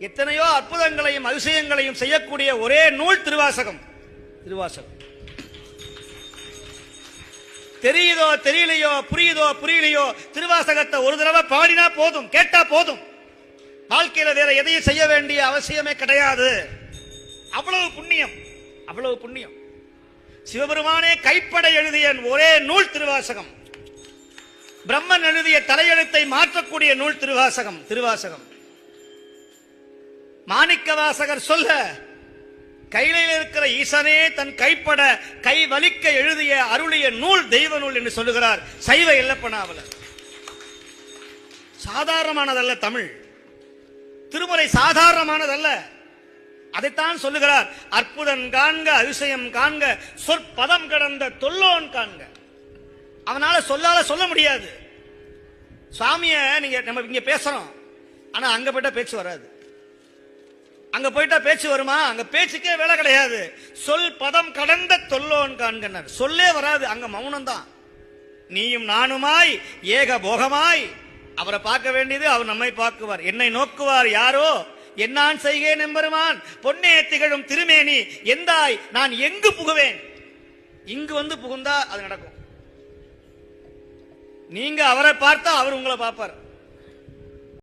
எத்தனையோ அற்புதங்களையும் அதிசயங்களையும் செய்யக்கூடிய ஒரே நூல் திருவாசகம். திருவாசகம் தெரியுதோ தெரியலையோ, புரியுதோ புரியலையோ, திருவாசகத்தை ஒரு தடவை பாடினா போதும், கேட்டா போதும். வாழ்க்கையில வேற எதையும் செய்ய வேண்டிய அவசியமே கிடையாது. அவ்வளவு புண்ணியம், அவ்வளவு புண்ணியம். சிவபெருமானே கைப்பட எழுதிய ஒரே நூல் திருவாசகம். பிரம்மன் எழுதிய தலையெழுத்தை மாற்றக்கூடிய நூல் திருவாசகம். திருவாசகம் மாணிக்க வாசகர் சொல்ல, கையில இருக்கிற ஈசனே தன் கைப்பட கை வலிக்க எழுதிய அருளிய நூல் தெய்வ நூல் என்று சொல்லுகிறார் சைவ எல்லப்பனாவலர். சாதாரணமானதல்ல தமிழ் திருமுறை, சாதாரணமானதல்ல. அதைத்தான் சொல்லுகிறார், அற்புதம் காண்க அதிசயம் காண்க சொற்பதம் கடந்த தொல்லோன் காண்க. அவனால சொல்ல முடியாது. சுவாமிய நீங்க நம்ம இங்க பேசுறோம், ஆனா அங்க போயிட்டா பேச்சு வராது. அங்க போயிட்டா பேச்சு வருமா? அங்க பேச்சுக்கே வேலை கிடையாது. சொல் பதம் கடந்த தொல்லோன் காண்க, சொல்லே வராது. அங்க மௌனம் தான். நீயும் நானுமாய் ஏக போகமாய் அவரை பார்க்க வேண்டியது, அவர் நம்மை பார்க்குவார். என்னை நோக்குவார் யாரோ, என்னான் செய்கேன் எம்பெருமான் பொன்னே திகழும் திருமேனி எந்தாய் நான் எங்கு புகுவேன். இங்கு வந்து புகுந்தா அது நடக்கும். நீங்க அவரை பார்த்தா அவர் உங்களை பார்ப்பார்.